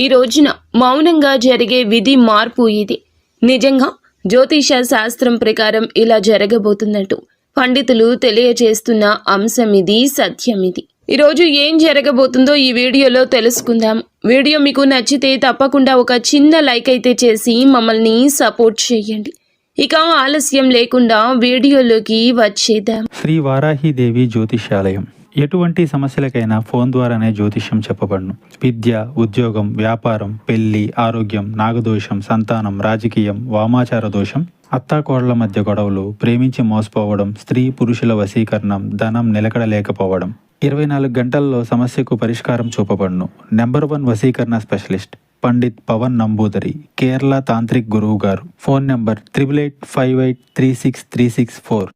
ఈ రోజున మౌనంగా జరిగే విధి మార్పు ఇది. నిజంగా జ్యోతిష శాస్త్రం ప్రకారం ఇలా జరగబోతున్నట్టు పండితులు తెలియజేస్తున్న అంశం ఇది, సత్యం ఇది. ఈరోజు ఏం జరగబోతుందో ఈ వీడియోలో తెలుసుకుందాం. వీడియో మీకు నచ్చితే తప్పకుండా ఒక చిన్న లైక్ అయితే చేసి మమ్మల్ని సపోర్ట్ చేయండి. ఇక ఆలస్యం లేకుండా వీడియోలోకి వచ్చేద్దాం. శ్రీ వారాహిదేవి జ్యోతిష్యాలయం. ఎటువంటి సమస్యలకైనా ఫోన్ ద్వారానే జ్యోతిష్యం చెప్పబడును. విద్య, ఉద్యోగం, వ్యాపారం, పెళ్లి, ఆరోగ్యం, నాగదోషం, సంతానం, రాజకీయం, వామాచార దోషం, అత్తాకోడళ్ల మధ్య గొడవలు, ప్రేమించి మోసపోవడం, స్త్రీ పురుషుల వశీకరణం, ధనం నిలకడలేకపోవడం, 24 గంటల్లో సమస్యకు పరిష్కారం చూపబడును. నెంబర్ 1 వశీకరణ స్పెషలిస్ట్ పండిత్ పవన్ నంబూదరి, కేరళ తాంత్రిక్ గురువు గారు. Phone number 8858363634.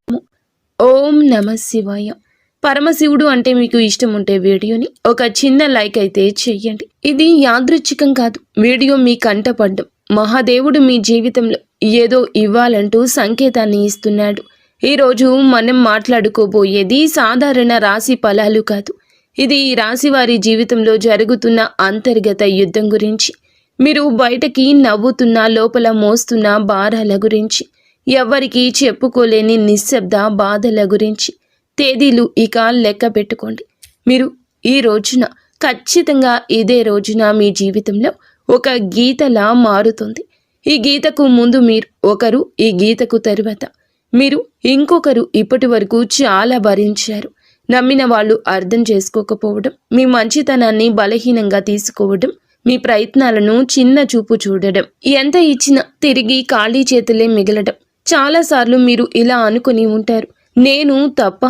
ఓం నమ శివాయ. పరమశివుడు అంటే మీకు ఇష్టం ఉంటే వీడియోని ఒక చిన్న లైక్ అయితే చెయ్యండి. ఇది యాదృచ్ఛికం కాదు. వీడియో మీ కంటపడ్డం మహాదేవుడు మీ జీవితంలో ఏదో ఇవ్వాలంటూ సంకేతాన్ని ఇస్తున్నాడు. ఈరోజు మనం మాట్లాడుకోబోయేది సాధారణ రాశి ఫలాలు కాదు. ఇది ఈ రాశి వారి జీవితంలో జరుగుతున్న అంతర్గత యుద్ధం గురించి, మీరు బయటకి నవ్వుతున్న లోపల మోస్తున్న భారాల గురించి, ఎవ్వరికీ చెప్పుకోలేని నిశ్శబ్ద బాధల గురించి. తేదీలు ఇక లెక్క పెట్టుకోండి. మీరు ఈ రోజున ఖచ్చితంగా ఇదే రోజున మీ జీవితంలో ఒక గీతలా మారుతుంది. ఈ గీతకు ముందు మీరు ఒకరు, ఈ గీతకు తరువాత మీరు ఇంకొకరు. ఇప్పటి వరకు చాలా భరించారు. నమ్మిన వాళ్ళు అర్థం చేసుకోకపోవడం, మీ మంచితనాన్ని బలహీనంగా తీసుకోవడం, మీ ప్రయత్నాలను చిన్న చూపు చూడడం, ఎంత ఇచ్చినా తిరిగి ఖాళీ చేతులే మిగలడం. చాలాసార్లు మీరు ఇలా అనుకుని ఉంటారు, నేను తప్ప,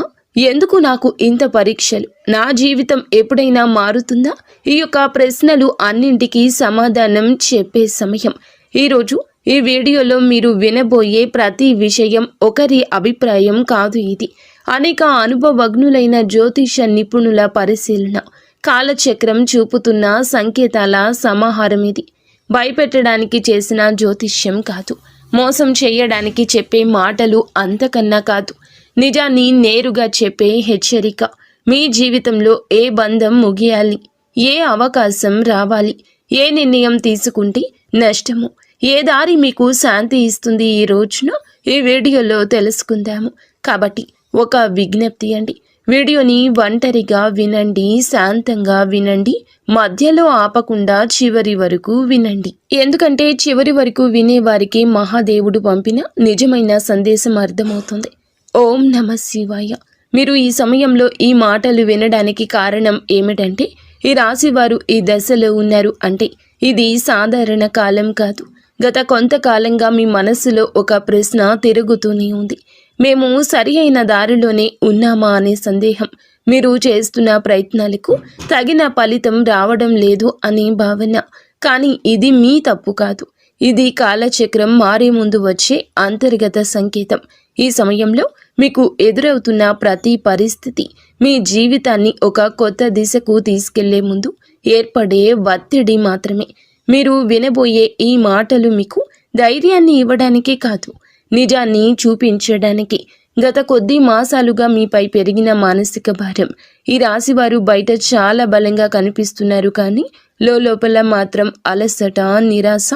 ఎందుకు నాకు ఇంత పరీక్షలు, నా జీవితం ఎప్పుడైనా మారుతుందా? ఈ యొక్క ప్రశ్నలు అన్నింటికీ సమాధానం చెప్పే సమయం. ఈరోజు ఈ వీడియోలో మీరు వినబోయే ప్రతి విషయం ఒకరి అభిప్రాయం కాదు. ఇది అనేక అనుభవజ్ఞులైన జ్యోతిష నిపుణుల పరిశీలన, కాలచక్రం చూపుతున్న సంకేతాల సమాహారం. ఇది భయపెట్టడానికి చేసిన జ్యోతిష్యం కాదు, మోసం చేయడానికి చెప్పే మాటలు అంతకన్నా కాదు, నిజాన్ని నేరుగా చెప్పే హెచ్చరిక. మీ జీవితంలో ఏ బంధం ముగియాలి, ఏ అవకాశం రావాలి, ఏ నిర్ణయం తీసుకుంటే నష్టము, ఏ దారి మీకు శాంతి ఇస్తుంది, ఈ రోజున ఈ వీడియోలో తెలుసుకుందాము. కాబట్టి ఒక విజ్ఞప్తి అండి, వీడియోని ఒంటరిగా వినండి, శాంతంగా వినండి, మధ్యలో ఆపకుండా చివరి వరకు వినండి. ఎందుకంటే చివరి వరకు వినేవారికి మహాదేవుడు పంపిన నిజమైన సందేశం అర్థమవుతుంది. ఓం నమ శివాయ. మీరు ఈ సమయంలో ఈ మాటలు వినడానికి కారణం ఏమిటంటే, ఈ రాశివారు ఈ దశలో ఉన్నారు అంటే ఇది సాధారణ కాలం కాదు. గత కొంతకాలంగా మీ మనస్సులో ఒక ప్రశ్న తిరుగుతూనే ఉంది. మేము సరి అయిన దారిలోనే ఉన్నామా అనే సందేహం, మీరు చేస్తున్న ప్రయత్నాలకు తగిన ఫలితం రావడం లేదు అనే భావన. కానీ ఇది మీ తప్పు కాదు, ఇది కాలచక్రం మారే ముందు వచ్చే అంతర్గత సంకేతం. ఈ సమయంలో మీకు ఎదురవుతున్న ప్రతి పరిస్థితి మీ జీవితాన్ని ఒక కొత్త దిశకు తీసుకెళ్లే ముందు ఏర్పడే ఒత్తిడి మాత్రమే. మీరు వినబోయే ఈ మాటలు మీకు ధైర్యాన్ని ఇవ్వడానికే కాదు, నిజాన్ని చూపించడానికి. గత కొద్ది మాసాలుగా మీపై పెరిగిన మానసిక భారం. ఈ రాశివారు బయట చాలా బలంగా కనిపిస్తున్నారు, కానీ లోపల మాత్రం అలసట, నిరాశ,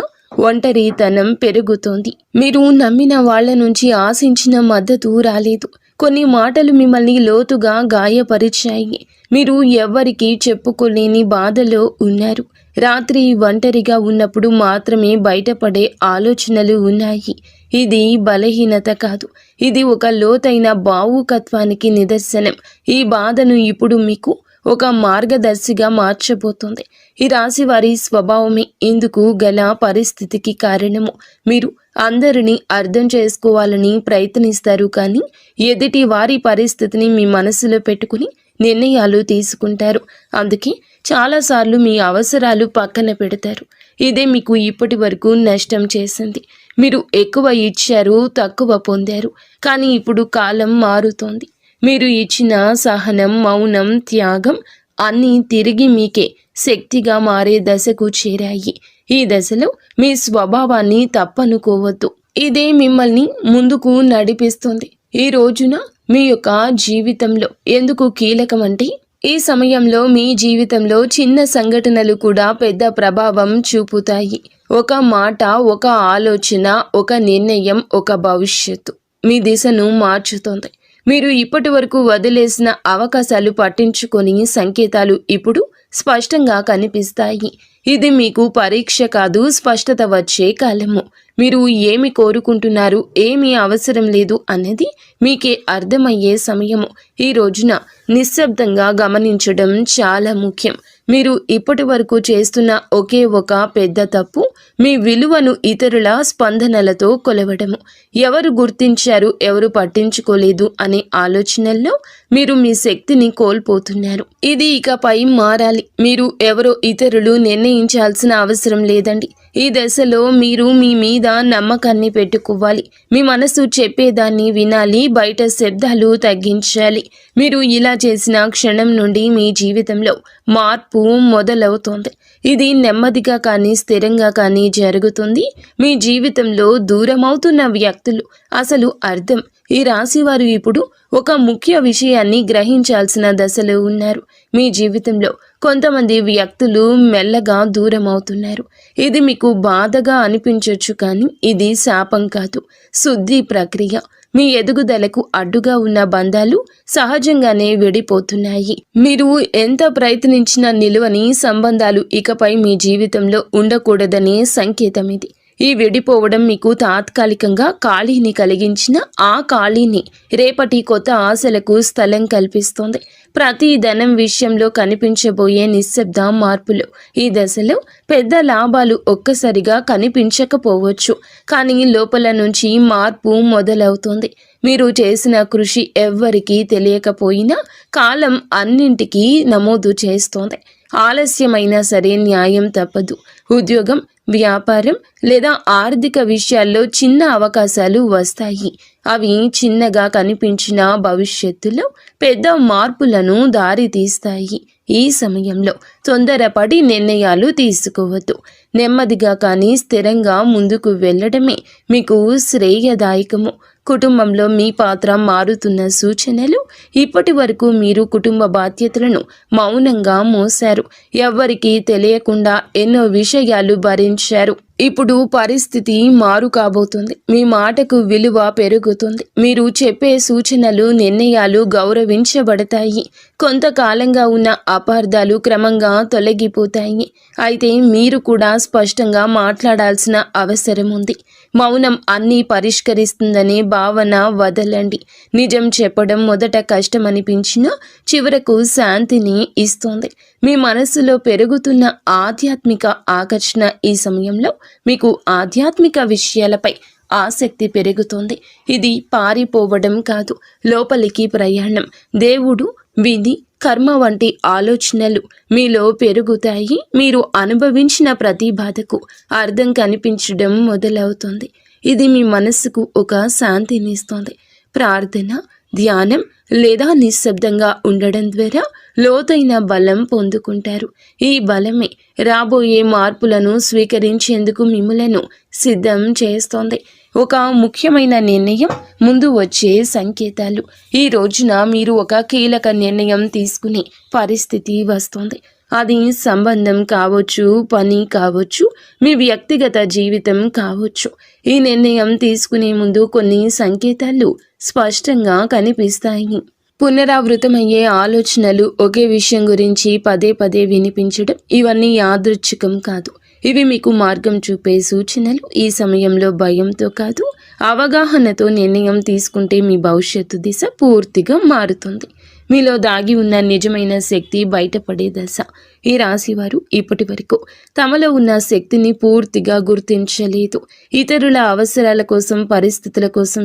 ఒంటరితనం పెరుగుతోంది. మీరు నమ్మిన వాళ్ల నుంచి ఆశించిన మద్దతు రాలేదు. కొన్ని మాటలు మిమ్మల్ని లోతుగా గాయపరిచాయి. మీరు ఎవ్వరికీ చెప్పుకోలేని బాధలో ఉన్నారు. రాత్రి ఒంటరిగా ఉన్నప్పుడు మాత్రమే బయటపడే ఆలోచనలు ఉన్నాయి. ఇది బలహీనత కాదు, ఇది ఒక లోతైన భావుకత్వానికి నిదర్శనం. ఈ బాధను ఇప్పుడు మీకు ఒక మార్గదర్శిగా మార్చబోతోంది. ఈ రాశి వారి స్వభావమే ఇందుకు గల పరిస్థితికి కారణము. మీరు అందరినీ అర్థం చేసుకోవాలని ప్రయత్నిస్తారు, కానీ ఎదుటి వారి పరిస్థితిని మీ మనసులో పెట్టుకుని నిర్ణయాలు తీసుకుంటారు. అందుకే చాలాసార్లు మీ అవసరాలు పక్కన పెడతారు. ఇదే మీకు ఇప్పటి వరకు నష్టం చేసింది. మీరు ఎక్కువ ఇచ్చారు, తక్కువ పొందారు. కానీ ఇప్పుడు కాలం మారుతోంది. మీరు ఇచ్చిన సహనం, మౌనం, త్యాగం అన్నీ తిరిగి మీకే శక్తిగా మారే దశకు చేరాయి. ఈ దశలో మీ స్వభావాన్ని తప్పనుకోవద్దు. ఇదే మిమ్మల్ని ముందుకు నడిపిస్తుంది. ఈ రోజున మీ యొక్క జీవితంలో ఎందుకు కీలకం అంటే, ఈ సమయంలో మీ జీవితంలో చిన్న సంఘటనలు కూడా పెద్ద ప్రభావం చూపుతాయి. ఒక మాట, ఒక ఆలోచన, ఒక నిర్ణయం, ఒక భవిష్యత్తు మీ దిశను మార్చుతుంది. మీరు ఇప్పటి వరకు వదిలేసిన అవకాశాలు పట్టించుకొని సంకేతాలు ఇప్పుడు స్పష్టంగా కనిపిస్తాయి. ఇది మీకు పరీక్ష కాదు, స్పష్టత వచ్చే కాలము. మీరు ఏమి కోరుకుంటున్నారు, ఏమీ అవసరం లేదు అనేది మీకే అర్థమయ్యే సమయము. ఈ రోజున నిశ్శబ్దంగా గమనించడం చాలా ముఖ్యం. మీరు ఇప్పటి వరకు చేస్తున్న ఒకే ఒక పెద్ద తప్పు మీ విలువను ఇతరుల స్పందనలతో కొలవడము. ఎవరు గుర్తించారు, ఎవరు పట్టించుకోలేదు అనే ఆలోచనల్లో మీరు మీ శక్తిని కోల్పోతున్నారు. ఇది ఇకపై మారాలి. మీరు ఎవరో ఇతరులు నిర్ణయించాల్సిన అవసరం లేదండి. ఈ దశలో మీరు మీ మీద నమ్మకాన్ని పెట్టుకోవాలి. మీ మనసు చెప్పేదాన్ని వినాలి, బయట శబ్దాలు తగ్గించాలి. మీరు ఇలా చేసిన క్షణం నుండి మీ జీవితంలో మార్పు మొదలవుతోంది. ఇది నెమ్మదిగా కానీ స్థిరంగా కానీ జరుగుతుంది. మీ జీవితంలో దూరమవుతున్న వ్యక్తులు అసలు అర్థం. ఈ రాశివారు ఇప్పుడు ఒక ముఖ్య విషయాన్ని గ్రహించాల్సిన దశలో ఉన్నారు. మీ జీవితంలో కొంతమంది వ్యక్తులు మెల్లగా దూరం అవుతున్నారు. ఇది మీకు బాధగా అనిపించవచ్చు, కానీ ఇది శాపం కాదు, శుద్ధి ప్రక్రియ. మీ ఎదుగుదలకు అడ్డుగా ఉన్న బంధాలు సహజంగానే విడిపోతున్నాయి. మీరు ఎంత ప్రయత్నించినా నిలువని సంబంధాలు ఇకపై మీ జీవితంలో ఉండకూడదనే సంకేతం ఇది. ఈ విడిపోవడం మీకు తాత్కాలికంగా ఖాళీని కలిగించిన ఆ ఖాళీని రేపటి కొత్త ఆశలకు స్థలం కల్పిస్తోంది. ప్రతి ధనం విషయంలో కనిపించబోయే నిశ్శబ్ద మార్పులు. ఈ దశలో పెద్ద లాభాలు ఒక్కసారిగా కనిపించకపోవచ్చు, కానీ లోపల నుంచి మార్పు మొదలవుతుంది. మీరు చేసిన కృషి ఎవ్వరికీ తెలియకపోయినా కాలం అన్నింటికీ నమోదు చేస్తోంది. ఆలస్యమైనా సరే న్యాయం తప్పదు. ఉద్యోగం, వ్యాపారం లేదా ఆర్థిక విషయాల్లో చిన్న అవకాశాలు వస్తాయి. అవి చిన్నగా కనిపించిన భవిష్యత్తులో పెద్ద మార్పులను దారితీస్తాయి. ఈ సమయంలో తొందరపడి నిర్ణయాలు తీసుకోవద్దు. నెమ్మదిగా కానీ స్థిరంగా ముందుకు వెళ్ళడమే మీకు శ్రేయదాయకము. కుటుంబంలో మీ పాత్ర మారుతున్న సూచనలు. ఇప్పటి వరకు మీరు కుటుంబ బాధ్యతలను మౌనంగా మోశారు. ఎవ్వరికీ తెలియకుండా ఎన్నో విషయాలు భరించారు. ఇప్పుడు పరిస్థితి మారు కాబోతుంది. మీ మాటకు విలువ పెరుగుతుంది. మీరు చెప్పే సూచనలు, నిర్ణయాలు గౌరవించబడతాయి. కొంతకాలంగా ఉన్న అపార్థాలు క్రమంగా తొలగిపోతాయి. అయితే మీరు కూడా స్పష్టంగా మాట్లాడాల్సిన అవసరం ఉంది. మౌనం అన్నీ పరిష్కరిస్తుందనే భావన వదలండి. నిజం చెప్పడం మొదట కష్టమనిపించినా చివరకు శాంతిని ఇస్తుంది. మీ మనసులో పెరుగుతున్న ఆధ్యాత్మిక ఆకర్షణ. ఈ సమయంలో మీకు ఆధ్యాత్మిక విషయాలపై ఆసక్తి పెరుగుతుంది. ఇది పారిపోవడం కాదు, లోపలికి ప్రయాణం. దేవుడు, విధి, కర్మ వంటి ఆలోచనలు మీలో పెరుగుతాయి. మీరు అనుభవించిన ప్రతి బాధకు అర్థం కనిపించడం మొదలవుతుంది. ఇది మీ మనసుకు ఒక శాంతినిస్తుంది. ప్రార్థన, ధ్యానం లేదా నిశ్శబ్దంగా ఉండడం ద్వారా లోతైన బలం పొందుకుంటారు. ఈ బలమే రాబోయే మార్పులను స్వీకరించేందుకు మిమ్మలను సిద్ధం చేస్తోంది. ఒక ముఖ్యమైన నిర్ణయం, ముందు వచ్చే సంకేతాలు. ఈ రోజున మీరు ఒక కీలక నిర్ణయం తీసుకునే పరిస్థితి వస్తుంది. అది సంబంధం కావచ్చు, పని కావచ్చు, మీ వ్యక్తిగత జీవితం కావచ్చు. ఈ నిర్ణయం తీసుకునే ముందు కొన్ని సంకేతాలు స్పష్టంగా కనిపిస్తాయి. పునరావృతమయ్యే ఆలోచనలు, ఒకే విషయం గురించి పదే పదే వినిపించడం, ఇవన్నీ యాదృచ్ఛికం కాదు. ఇవి మీకు మార్గం చూపే సూచనలు. ఈ సమయంలో భయంతో కాదు, అవగాహనతో నిర్ణయం తీసుకుంటే మీ భవిష్యత్తు దిశ పూర్తిగా మారుతుంది. మీలో దాగి ఉన్న నిజమైన శక్తి బయటపడే దశ. ఈ రాశివారు ఇప్పటి వరకు తమలో ఉన్న శక్తిని పూర్తిగా గుర్తించలేదు. ఇతరుల అవసరాల కోసం, పరిస్థితుల కోసం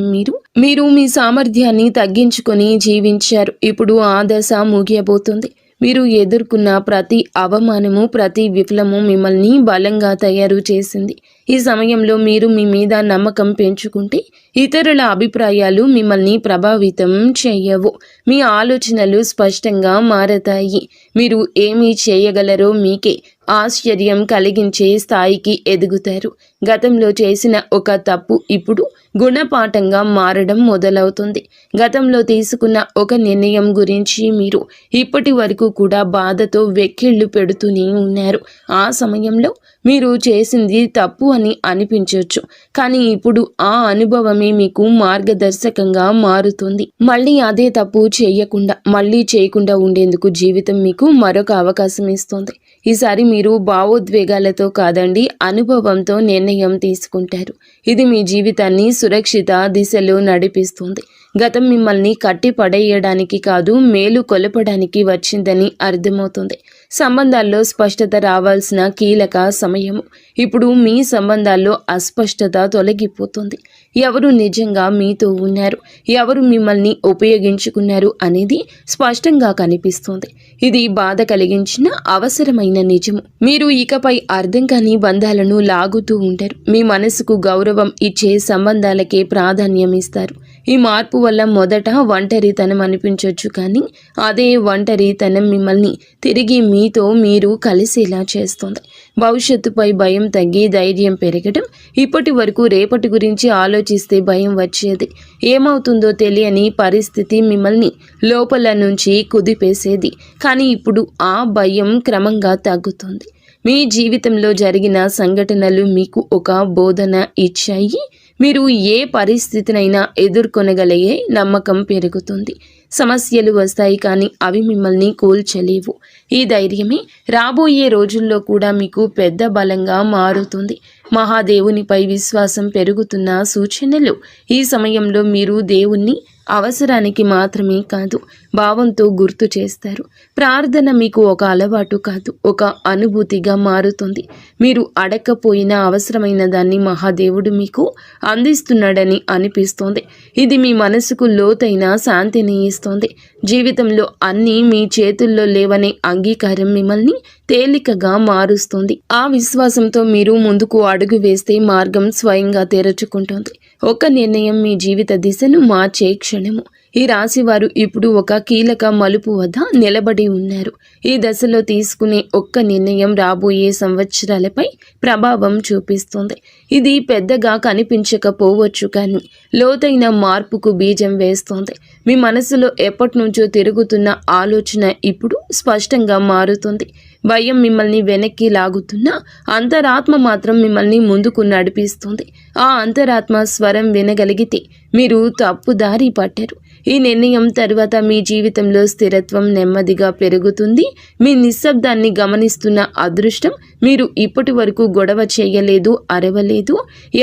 మీరు మీ సామర్థ్యాన్ని తగ్గించుకొని జీవించారు. ఇప్పుడు ఆ దశ ముగియబోతుంది. మీరు ఎదుర్కొన్న ప్రతి అవమానము, ప్రతి విఫలము మిమ్మల్ని బలంగా తయారు చేసింది. ఈ సమయంలో మీరు మీ మీద నమ్మకం పెంచుకుంటే ఇతరుల అభిప్రాయాలు మిమ్మల్ని ప్రభావితం చేయవు. మీ ఆలోచనలు స్పష్టంగా మారతాయి. మీరు ఏమి చేయగలరో మీకే ఆశ్చర్యం కలిగించే స్థాయికి ఎదుగుతారు. గతంలో చేసిన ఒక తప్పు ఇప్పుడు గుణపాఠంగా మారడం మొదలవుతుంది. గతంలో తీసుకున్న ఒక నిర్ణయం గురించి మీరు ఇప్పటి వరకు కూడా బాధతో వెక్కిళ్ళు పెడుతూనే ఉన్నారు. ఆ సమయంలో మీరు చేసింది తప్పు అని అనిపించవచ్చు, కానీ ఇప్పుడు ఆ అనుభవమే మీకు మార్గదర్శకంగా మారుతుంది. మళ్ళీ అదే తప్పు చేయకుండా ఉండేందుకు జీవితం మీకు మరొక అవకాశం ఇస్తుంది. ఈసారి మీరు భావోద్వేగాలతో కాదండి, అనుభవంతో నిర్ణయం తీసుకుంటారు. ఇది మీ జీవితాన్ని సురక్షిత దిశలో నడిపిస్తుంది. గతం మిమ్మల్ని కట్టి పడేయడానికి కాదు, మేలు కొలపడానికి వచ్చిందని అర్థమవుతుంది. సంబంధాల్లో స్పష్టత రావాల్సిన కీలక సమయము. ఇప్పుడు మీ సంబంధాల్లో అస్పష్టత తొలగిపోతుంది. ఎవరు నిజంగా మీతో ఉన్నారు, ఎవరు మిమ్మల్ని ఉపయోగించుకున్నారు అనేది స్పష్టంగా కనిపిస్తుంది. ఇది బాధ కలిగించిన అవసరమైన నిజము. మీరు ఇకపై అర్థం కాని బంధాలను లాగుతూ ఉంటారు. మీ మనసుకు గౌరవం ఇచ్చే సంబంధాలకే ప్రాధాన్యం ఇస్తారు. ఈ మార్పు వల్ల మొదట ఒంటరితనం అనిపించవచ్చు, కానీ అదే ఒంటరితనం మిమ్మల్ని తిరిగి మీతో మీరు కలిసేలా చేస్తుంది. భవిష్యత్తుపై భయం తగ్గి ధైర్యం పెరగడం. ఇప్పటి వరకు రేపటి గురించి ఆలోచిస్తే భయం వచ్చేది. ఏమవుతుందో తెలియని పరిస్థితి మిమ్మల్ని లోపల నుంచి కుదిపేసేది. కానీ ఇప్పుడు ఆ భయం క్రమంగా తగ్గుతుంది. మీ జీవితంలో జరిగిన సంఘటనలు మీకు ఒక బోధన ఇచ్చాయి. మీరు ఏ పరిస్థితినైనా ఎదుర్కొనగలిగే నమ్మకం పెరుగుతుంది. సమస్యలు వస్తాయి, కానీ అవి మిమ్మల్ని కూల్చలేవు. ఈ ధైర్యమే రాబోయే రోజుల్లో కూడా మీకు పెద్ద బలంగా మారుతుంది. మహాదేవునిపై విశ్వాసం పెరుగుతున్న సూచనలు. ఈ సమయంలో మీరు దేవుణ్ణి అవసరానికి మాత్రమే కాదు, భావంతో గుర్తు చేస్తారు. ప్రార్థన మీకు ఒక అలవాటు కాదు, ఒక అనుభూతిగా మారుతుంది. మీరు అడగకపోయినా అవసరమైన దాన్ని మహాదేవుడు మీకు అందిస్తున్నాడని అనిపిస్తోంది. ఇది మీ మనసుకు లోతైన శాంతిని ఇస్తోంది. జీవితంలో అన్నీ మీ చేతుల్లో లేవనే అంగీకారం మిమ్మల్ని తేలికగా మారుస్తుంది. ఆ విశ్వాసంతో మీరు ముందుకు అడుగు వేస్తే మార్గం స్వయంగా తెరుచుకుంటుంది. ఒక నిర్ణయం మీ జీవిత దిశను మార్చే క్షణము. ఈ రాశి వారు ఇప్పుడు ఒక కీలక మలుపు వద్ద నిలబడి ఉన్నారు. ఈ దశలో తీసుకునే ఒక్క నిర్ణయం రాబోయే సంవత్సరాలపై ప్రభావం చూపిస్తుంది. ఇది పెద్దగా కనిపించకపోవచ్చు, కానీ లోతైన మార్పుకు బీజం వేస్తోంది. మీ మనసులో ఎప్పటి నుంచో తిరుగుతున్న ఆలోచన ఇప్పుడు స్పష్టంగా మారుతుంది. భయం మిమ్మల్ని వెనక్కి లాగుతున్నా అంతరాత్మ మాత్రం మిమ్మల్ని ముందుకు నడిపిస్తుంది. ఆ అంతరాత్మ స్వరం వినగలిగితే మీరు తప్పుదారి పట్టారు. ఈ నిర్ణయం తర్వాత మీ జీవితంలో స్థిరత్వం నెమ్మదిగా పెరుగుతుంది. మీ నిశ్శబ్దాన్ని గమనిస్తున్న అదృష్టం. మీరు ఇప్పటి వరకు గొడవ చేయలేదు, అరవలేదు,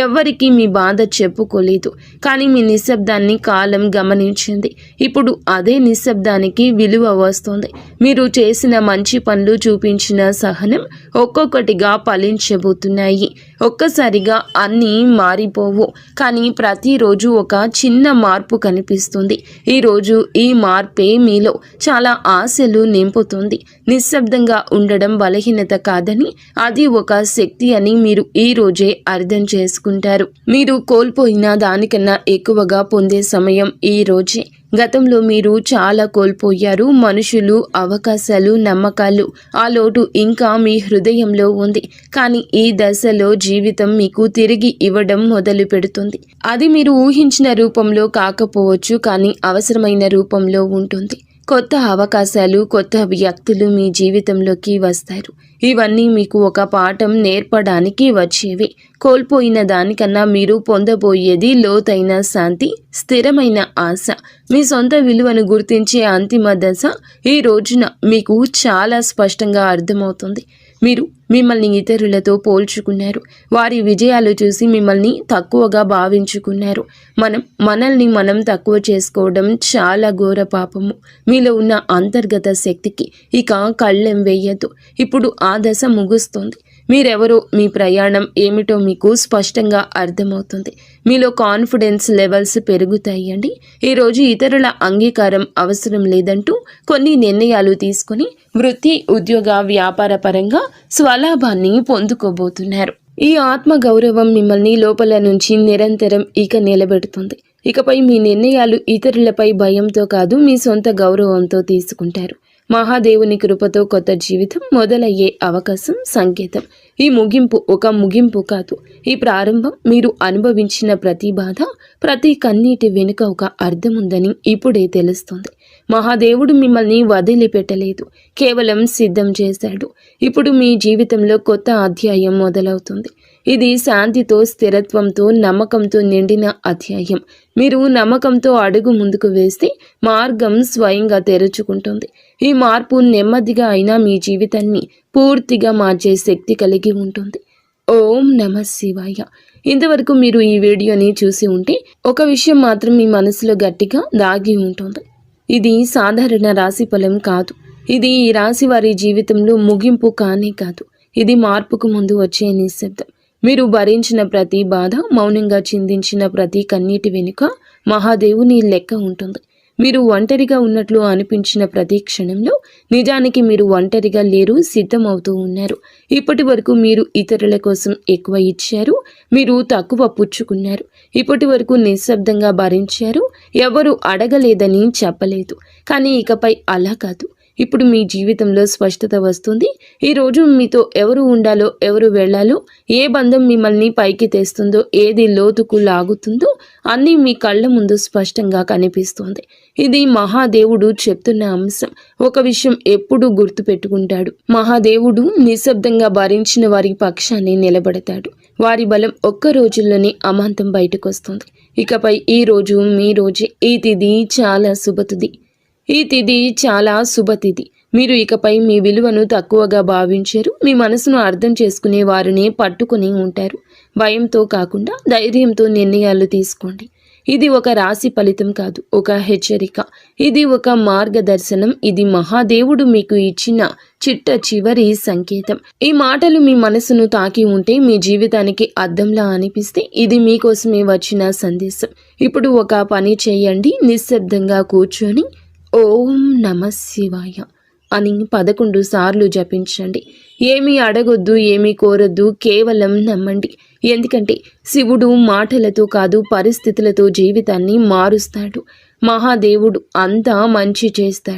ఎవ్వరికీ మీ బాధ చెప్పుకోలేదు, కానీ మీ నిశ్శబ్దాన్ని కాలం గమనించింది. ఇప్పుడు అదే నిశ్శబ్దానికి విలువ వస్తుంది. మీరు చేసిన మంచి పనులు, చూపించిన సహనం ఒక్కొక్కటిగా ఫలించబోతున్నాయి. ఒక్కసారిగా అన్నీ మారిపోవు, కానీ ప్రతిరోజు ఒక చిన్న మార్పు కనిపిస్తుంది. ఈరోజు ఈ మార్పే మీలో చాలా ఆశలు నింపుతుంది. నిశ్శబ్దంగా ఉండడం బలహీనత కాదని, అది ఒక శక్తి అని మీరు ఈ రోజే అర్థం చేసుకుంటారు. మీరు కోల్పోయిన దానికన్నా ఎక్కువగా పొందే సమయం ఈ రోజే. గతంలో మీరు చాలా కోల్పోయారు. మనుషులు, అవకాశాలు, నమ్మకాలు. ఆ లోటు ఇంకా మీ హృదయంలో ఉంది. కానీ ఈ దశలో జీవితం మీకు తిరిగి ఇవ్వడం మొదలు పెడుతుంది. అది మీరు ఊహించిన రూపంలో కాకపోవచ్చు, కానీ అవసరమైన రూపంలో ఉంటుంది. కొత్త అవకాశాలు, కొత్త వ్యక్తులు మీ జీవితంలోకి వస్తారు. ఇవన్నీ మీకు ఒక పాఠం నేర్పడానికి వచ్చేవి. కోల్పోయిన దానికన్నా మీరు పొందబోయేది లోతైన శాంతి, స్థిరమైన ఆశ. మీ సొంత విలువను గుర్తించే అంతిమ దశ ఈ రోజున మీకు చాలా స్పష్టంగా అర్థమవుతుంది. మీరు మిమ్మల్ని ఇతరులతో పోల్చుకున్నారు. వారి విజయాలు చూసి మిమ్మల్ని తక్కువగా భావించుకున్నారు. మనల్ని మనం తక్కువ చేసుకోవడం చాలా ఘోర పాపము. మీలో ఉన్న అంతర్గత శక్తికి ఇక కళ్ళెం వేయద్దు. ఇప్పుడు ఆ దశ ముగుస్తుంది. మీరెవరో, మీ ప్రయాణం ఏమిటో మీకు స్పష్టంగా అర్థమవుతుంది. మీలో కాన్ఫిడెన్స్ లెవెల్స్ పెరుగుతాయండి. ఈరోజు ఇతరుల అంగీకారం అవసరం లేదంటూ కొన్ని నిర్ణయాలు తీసుకుని వృత్తి, ఉద్యోగ, వ్యాపార పరంగా స్వలాభాన్ని పొందుకోబోతున్నారు. ఈ ఆత్మ గౌరవం మిమ్మల్ని లోపల నుంచి నిరంతరం ఇక నిలబెడుతుంది. ఇకపై మీ నిర్ణయాలు ఇతరులపై భయంతో కాదు, మీ సొంత గౌరవంతో తీసుకుంటారు. మహాదేవుని కృపతో కొత్త జీవితం మొదలయ్యే అవకాశం సంకేతం. ఈ ముగింపు ఒక ముగింపు కాదు, ఈ ప్రారంభం. మీరు అనుభవించిన ప్రతి బాధ, ప్రతి కన్నీటి వెనుక ఒక అర్థం ఉందని ఇప్పుడే తెలుస్తుంది. మహాదేవుడు మిమ్మల్ని వదిలిపెట్టలేదు, కేవలం సిద్ధం చేశాడు. ఇప్పుడు మీ జీవితంలో కొత్త అధ్యాయం మొదలవుతుంది. ఇది శాంతితో, స్థిరత్వంతో, నమ్మకంతో నిండిన అధ్యాయం. మీరు నమ్మకంతో అడుగు ముందుకు వేస్తే మార్గం స్వయంగా తెరుచుకుంటుంది. ఈ మార్పు నెమ్మదిగా అయినా మీ జీవితాన్ని పూర్తిగా మార్చే శక్తి కలిగి ఉంటుంది. ఓం నమః శివాయ. ఇంతవరకు మీరు ఈ వీడియోని చూసి ఉంటే ఒక విషయం మాత్రం మీ మనసులో గట్టిగా దాగి ఉంటుంది. ఇది సాధారణ రాశి ఫలం కాదు. ఇది ఈ రాశి వారి జీవితంలో ముగింపు కానే కాదు. ఇది మార్పుకు ముందు వచ్చే నిశ్శబ్దం. మీరు భరించిన ప్రతి బాధ, మౌనంగా చిందించిన ప్రతి కన్నీటి వెనుక మహాదేవుని లెక్క ఉంటుంది. మీరు ఒంటరిగా ఉన్నట్లు అనిపించిన ప్రతి క్షణంలో నిజానికి మీరు ఒంటరిగా లేరు, సిద్ధమవుతూ ఉన్నారు. ఇప్పటి వరకు మీరు ఇతరుల కోసం ఎక్కువ ఇచ్చారు, మీరు తక్కువ పుచ్చుకున్నారు. ఇప్పటి వరకు నిశ్శబ్దంగా భరించారు, ఎవరు అడగలేదని చెప్పలేదు. కానీ ఇకపై అలా కాదు. ఇప్పుడు మీ జీవితంలో స్పష్టత వస్తుంది. ఈరోజు మీతో ఎవరు ఉండాలో, ఎవరు వెళ్ళాలో, ఏ బంధం మిమ్మల్ని పైకి తెస్తుందో, ఏది లోతుకు లాగుతుందో అన్నీ మీ కళ్ళ ముందు స్పష్టంగా కనిపిస్తుంది. ఇది మహాదేవుడు చెప్తున్న అంశం. ఒక విషయం ఎప్పుడూ గుర్తుపెట్టుకుంటాడు. మహాదేవుడు నిశ్శబ్దంగా భరించిన వారి పక్షాన్ని నిలబడతాడు. వారి బలం ఒక్క రోజుల్లోనే అమాంతం బయటకొస్తుంది. ఇకపై ఈ రోజు మీ రోజే. ఈ తిథి చాలా శుభతిథి. ఈ తిథి చాలా శుభతిథి. మీరు ఇకపై మీ విలువను తక్కువగా భావించారు. మీ మనసును అర్థం చేసుకునే వారిని పట్టుకుని ఉంటారు. భయంతో కాకుండా ధైర్యంతో నిర్ణయాలు తీసుకోండి. ఇది ఒక రాశి ఫలితం కాదు, ఒక హెచ్చరిక. ఇది ఒక మార్గదర్శనం. ఇది మహాదేవుడు మీకు ఇచ్చిన చిట్ట చివరి సంకేతం. ఈ మాటలు మీ మనసును తాకి ఉంటే, మీ జీవితానికి అద్దంలా అనిపిస్తే ఇది మీకోసమే వచ్చిన సందేశం. ఇప్పుడు ఒక పని చేయండి. నిశ్శబ్దంగా కూర్చొని ఓం నమః శివాయ అని 11 సార్లు జపించండి. ఏమీ అడగొద్దు, ఏమీ కోరొద్దు, కేవలం నమ్మండి. ఎందుకంటే శివుడు మాటలతో కాదు, పరిస్థితులతో జీవితాన్ని మారుస్తాడు. మహాదేవుడు అంతా మంచి చేస్తాడు.